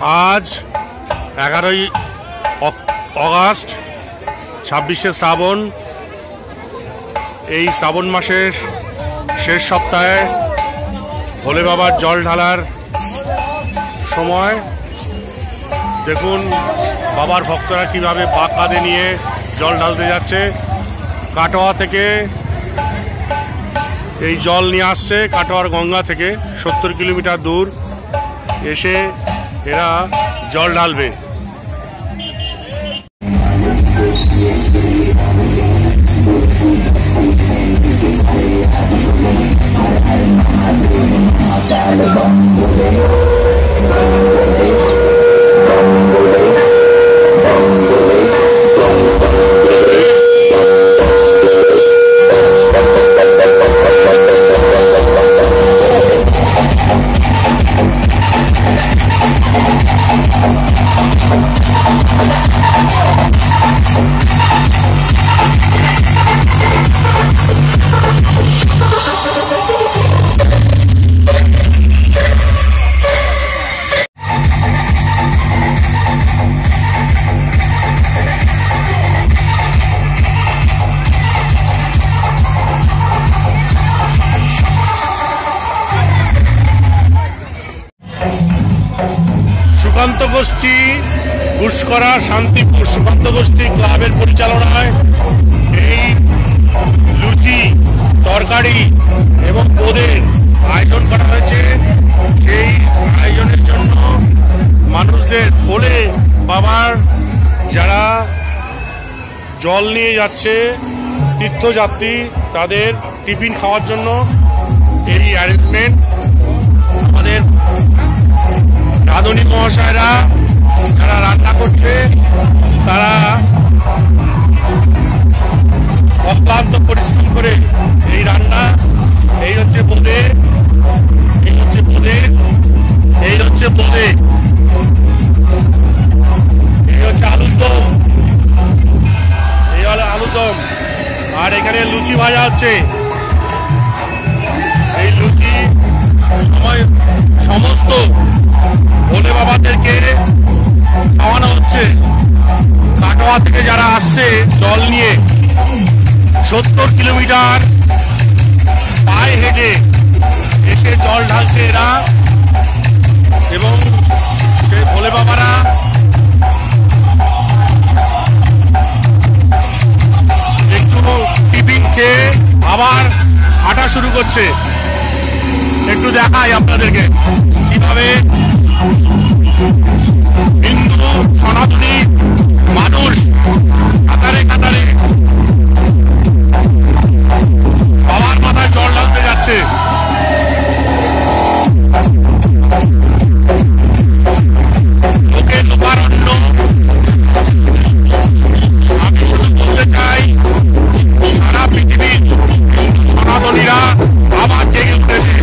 आज 11ই অগাস্ট 26শে শ্রাবণ। এই শ্রাবণ মাসের শেষ সপ্তাহে ভোলে বাবার জল ঢালার সময় দেখুন বাবার ভক্তরা কিভাবে পা কাঁধে নিয়ে জল ঢালতে যাচ্ছে। কাটোয়া থেকে এই জল নিয়ে আসছে, কাটোয়ার গঙ্গা থেকে 70 কিলোমিটার দূর এসে এরা জল ঢালবে। সুকান্ত গোষ্ঠী ঘুষকরা শান্তিপুর সুকান্ত গোষ্ঠী ক্লাবের পরিচালনায় এই লুচি তরকারি এবং বোঁদের আয়োজন করা হয়েছে। সেই আয়োজনের জন্য মানুষদের ভোলে বাবার যারা জল নিয়ে যাচ্ছে তীর্থযাত্রী তাদের টিফিন খাওয়ার জন্য এই অ্যারেঞ্জমেন্ট। আমাদের রাঁধুনি মহাশয়রা যারা রান্না করছে তারা অক্লান্ত পরিশ্রম করে এই রান্না। এই হচ্ছে বোঁদে, এই হচ্ছে বোঁদে, এই হচ্ছে বোঁদে, এই হচ্ছে আলুর দম, এই হলো আলুর দম। আর এখানে লুচি ভাজা হচ্ছে। এই লুচি সমস্ত ভোলে বাবাদেরকে খাওয়ানো হচ্ছে। কাটোয়া থেকে যারা আসছে জল নিয়ে 70 কিলোমিটার পায়ে হেঁটে এসে জল ঢালছে এরা, এবং সেই ভোলে বাবারা একটু টিফিন খেয়ে আবার হাঁটা শুরু করছে। একটু দেখাই আপনাদেরকে কিভাবে হিন্দু সনাতনী মানুষ কাতারে কাতারে বাবার মাথায় জল ঢালতে যাচ্ছে। লোকে লোকারণ্য। আমি শুধু বলতে চাই সারা পৃথিবীর সনাতনীরা আবার জেগে উঠেছে।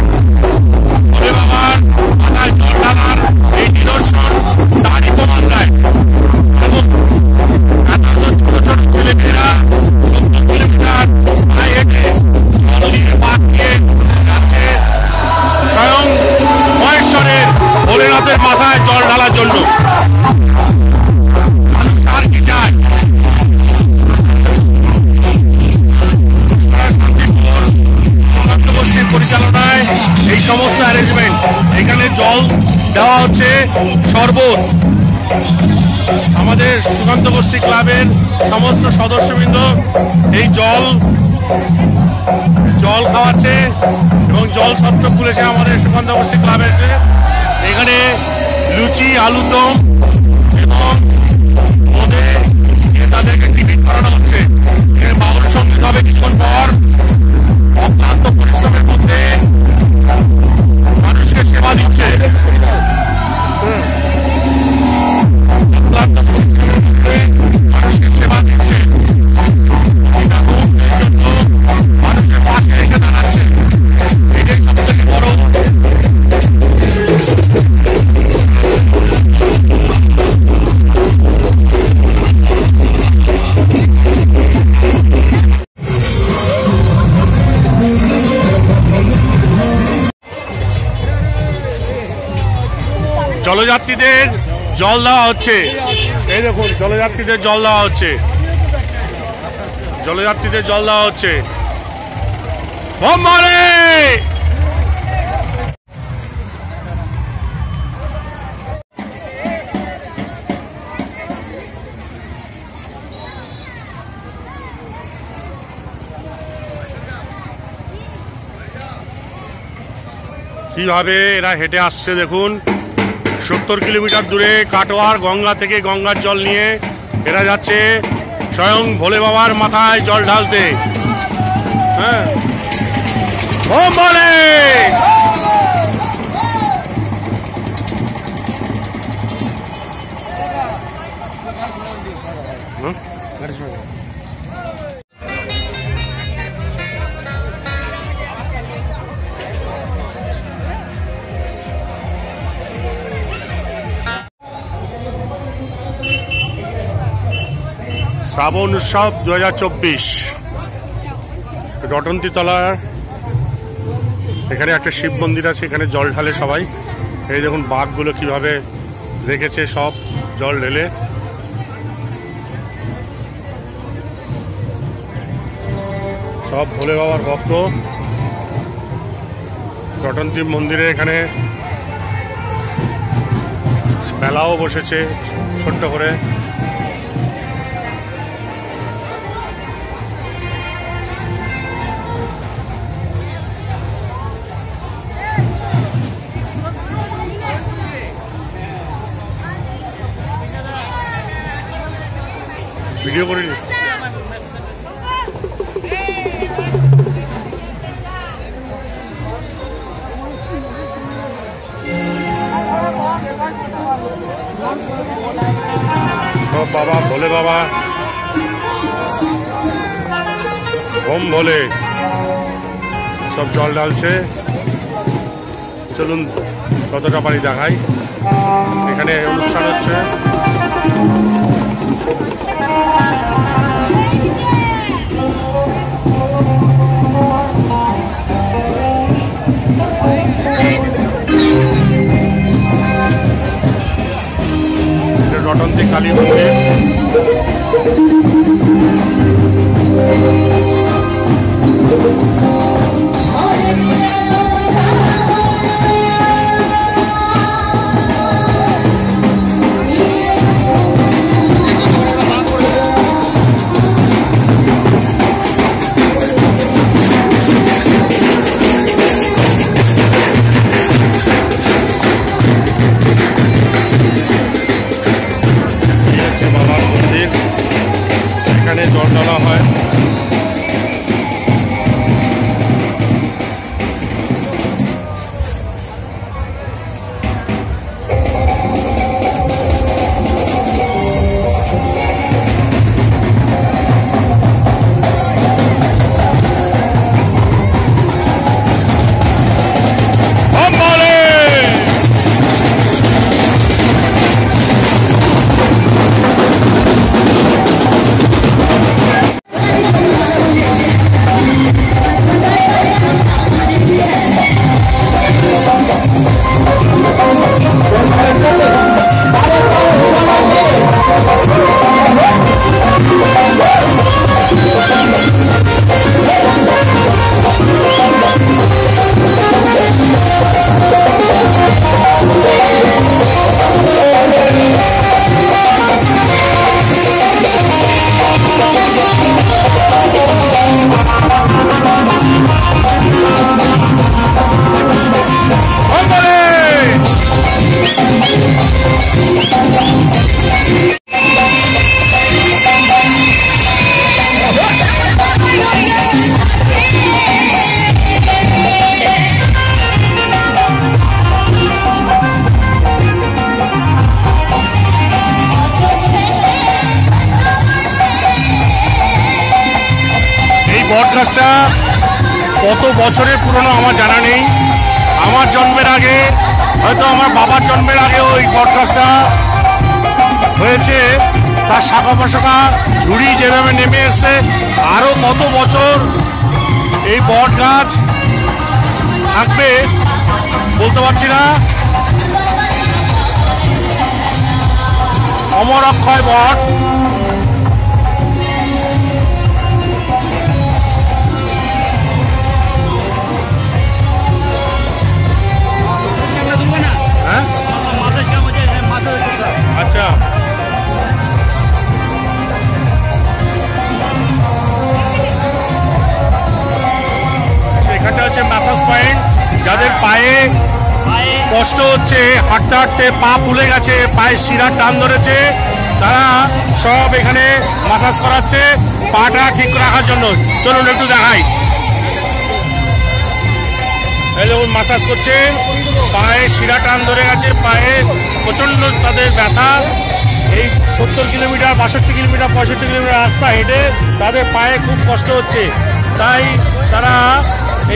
ভোলে বাবার মাথায় জল ঢালার এই নিদর্শন তারই প্রমাণ দেয়। এবং ছোট ছোট ছেলেমেয়েরা 70 কিলোমিটার পায়ে হেঁটে জল নিয়ে পাক নিয়ে যাচ্ছে স্বয়ং মহেশ্বরের ভোলেনাথের মাথায় জল ঢালার জন্য। মানুষ আর কি চায়? সুকান্ত গোষ্ঠীর পরিচালনায় এই সমস্ত অ্যারেঞ্জমেন্ট। এখানে জল দেওয়া হচ্ছে শরবত। আমাদের সুকান্ত গোষ্ঠী ক্লাবের সমস্ত সদস্যবৃন্দ এই জল খাওয়াচ্ছে এবং জল ছত্র খুলেছে আমাদের সুকান্ত গোষ্ঠী ক্লাবের। এখানে লুচি আলুর দম এবং বোঁদে তাদেরকে টিফিন করানো হচ্ছে। বাউল সঙ্গীত হবে কিছুক্ষণ পর। অক্লান্ত পরিশ্রমের মধ্যে মানুষকে সেবা দিচ্ছে। অক্লান্ত পরিশ্রমের মধ্যে মানুষকে সেবা দিচ্ছে। মানুষের পাশে এসে দাঁড়াচ্ছে। এটাই সব থেকে বড়। জলযাত্রীদের জল দেওয়া হচ্ছে। এই দেখুন জলযাত্রীদের জল দেওয়া হচ্ছে, জলযাত্রীদের জল দেওয়া হচ্ছে। কিভাবে এরা হেঁটে আসছে দেখুন, 70 কিলোমিটার দূরে কাটোয়ার গঙ্গা থেকে গঙ্গার জল নিয়ে এরা যাচ্ছে স্বয়ং ভোলে বাবার মাথায় জল ঢালতে। হ্যাঁ, ওম ভোলে। শ্রাবণ উৎসব 2024 রটন্তী তলার এখানে একটা শিব মন্দির আছে, এখানে জল ঢালে সবাই। এই দেখুন বাঘগুলো কিভাবে রেখেছে সব জল ঢেলে। সব ভোলে বাবার ভক্ত। রটন্তী মন্দিরে এখানে মেলাও বসেছে ছোট্ট করে। ভিডিও করে সব বাবা ভোলে বাবা, ওম ভোলে, সব জল ঢালছে। চলুন কতটা পানি দেখাই। এখানে অনুষ্ঠান হচ্ছে। রটন্তী কালী মন্দির। বাবার মন্দির, এখানে জল ঢালা হয়। বটগাছটা কত বছরের পুরনো আমার জানা নেই। আমার জন্মের আগে, হয়তো আমার বাবার জন্মের আগে ওই বটগাছটা হয়েছে। তার শাখা প্রশাখা ঝুড়ি যেভাবে নেমে এসছে, আরো কত বছর এই বট গাছ থাকবে বলতে পারছি না। অমর অক্ষয় বট। হ্যাঁ আচ্ছা, এখানটা হচ্ছে ম্যাসাজ পয়েন্ট। যাদের পায়ে কষ্ট হচ্ছে, হাঁটতে হাঁটতে পা ফুলে গেছে, পায়ে শিরার টান ধরেছে, তারা সব এখানে ম্যাসাজ করাচ্ছে পাটা ঠিক রাখার জন্য। চলুন একটু দেখাই। এই দেখুন ম্যাসাজ করছে, পায়ে শিরা টান ধরে গেছে, পায়ে প্রচন্ড তাদের ব্যথা। এই 70 কিলোমিটার 62 কিলোমিটার 65 কিলোমিটার রাস্তা হেঁটে তাদের পায়ে খুব কষ্ট হচ্ছে, তাই তারা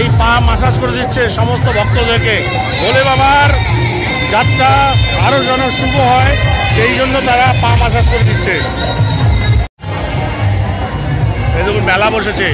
এই পা ম্যাসাজ করে দিচ্ছে সমস্ত ভক্তদেরকে। ভোলে বাবার যাত্রা আরো যেন শুভ হয় সেই জন্য তারা পা ম্যাসাজ করে দিচ্ছে। এই দেখুন মেলা বসেছে।